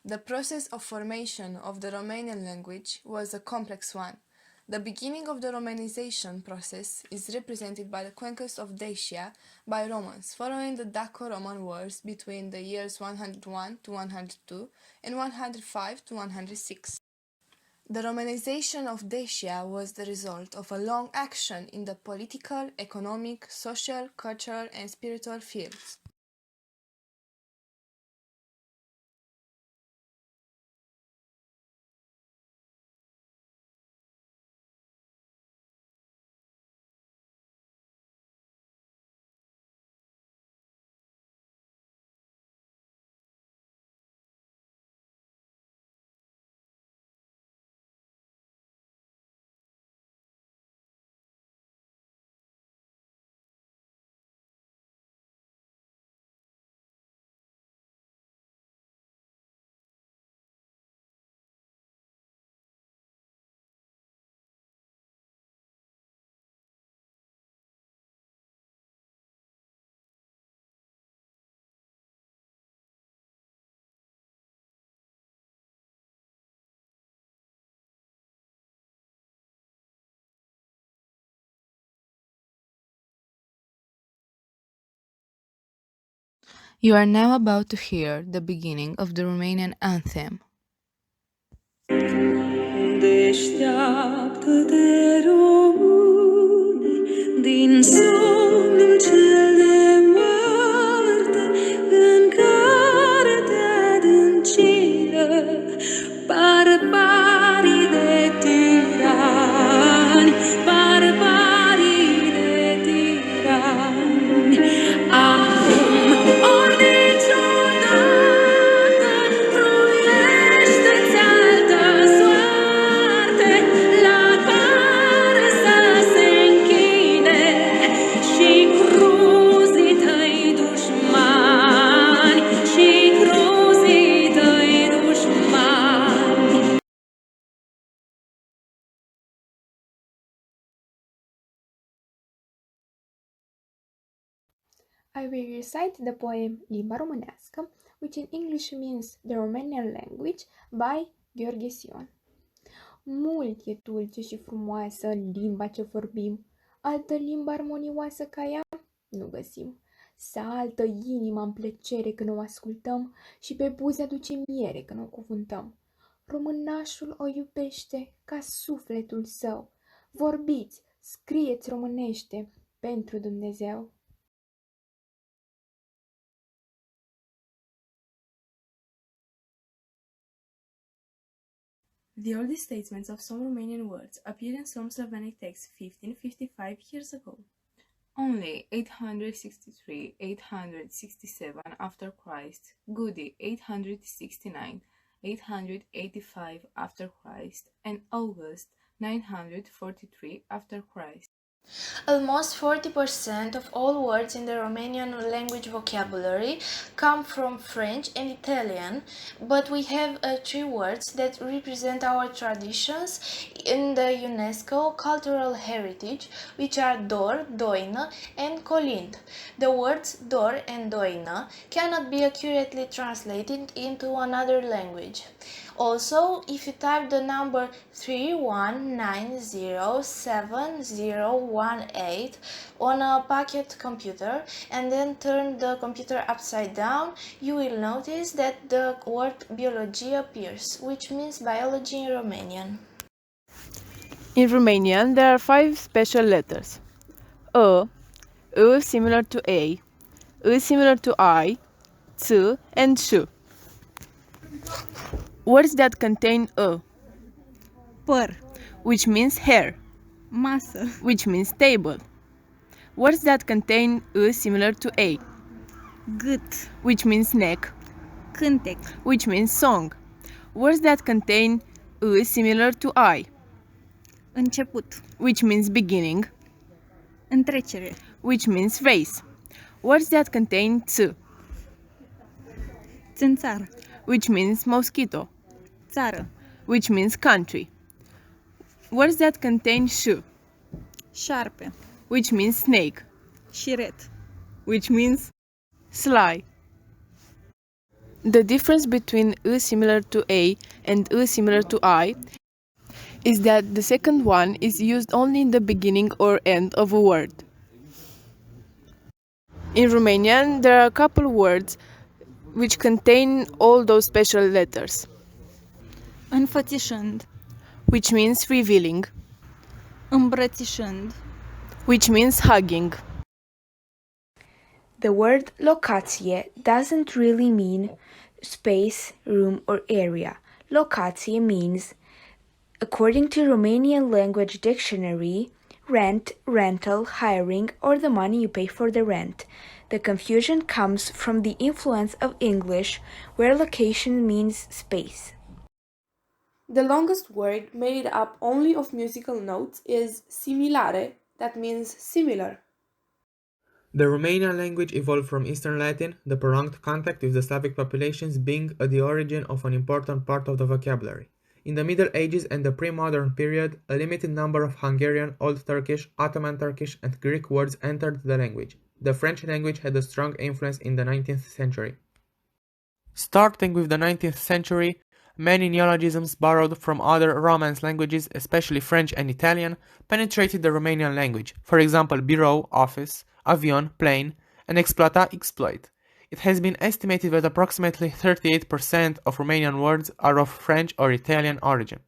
The process of formation of the Romanian language was a complex one. The beginning of the Romanization process is represented by the conquest of Dacia by Romans following the Daco-Roman Wars between the years 101 to 102 and 105 to 106. The Romanization of Dacia was the result of a long action in the political, economic, social, cultural and spiritual fields. You are now about to hear the beginning of the Romanian anthem. Deșteaptă-te, române, din somnul cel de moarte în care te adânciră barbarii de tirani, barbarii de tirani. Acum, ori niciodată, truiește-ți altă soarte la care să se închine și cruzii tăi dușmani, și cruzii tăi dușmani. I will recite the poem Limba Românească, which in English means the Romanian language, by Gheorghe Sion. Mult e dulce și frumoasă limba ce vorbim, altă limbă armonioasă ca ea nu găsim. Saltă inima în plăcere când o ascultăm și pe buze aduce miere când o cuvântăm. Românașul o iubește ca sufletul său. Vorbiți, scrieți românește pentru Dumnezeu. The oldest statements of some Romanian words appeared in some Slavonic texts 1555 years ago. Only 863, 867 after Christ, Goody 869, 885 after Christ, and August 943 after Christ. Almost 40% of all words in the Romanian language vocabulary come from French and Italian, but we have three words that represent our traditions in the UNESCO cultural heritage, which are dor, doină, and colind. The words dor and doină cannot be accurately translated into another language. Also, if you type the number 31907018 on a pocket computer and then turn the computer upside down, you will notice that the word biology appears, which means biology in Romanian. In Romanian, there are 5 special letters. U similar to A, U similar to I, T, and Sh. Words that contain Păr, which means hair, masă, which means table. Words that contain similar to A, gât, which means neck, cântec, which means song. Words that contain similar to I, început, which means beginning, întrecere, which means race. Words that contain țânțar, which means mosquito, țară, which means country. Words that contain șarpe, which means snake, șiret, which means sly. The difference between U similar to A and U similar to I is that the second one is used only in the beginning or end of a word. In Romanian, there are a couple words which contain all those special letters, Înfățișând. which means revealing, Îmbrățișând. which means hugging. The word locație doesn't really mean space, room, or area. Locație means, according to Romanian Language Dictionary, rent, rental, hiring, or the money you pay for the rent. The confusion comes from the influence of English, where location means space. The longest word made up only of musical notes is similare, that means similar. The Romanian language evolved from Eastern Latin, the prolonged contact with the Slavic populations being at the origin of an important part of the vocabulary. In the Middle Ages and the pre-modern period, a limited number of Hungarian, Old Turkish, Ottoman Turkish, and Greek words entered the language. The French language had a strong influence in the 19th century. Starting with the 19th century, many neologisms borrowed from other Romance languages, especially French and Italian, penetrated the Romanian language. For example, bureau, office, avion, plane, and exploata, exploit. It has been estimated that approximately 38% of Romanian words are of French or Italian origin.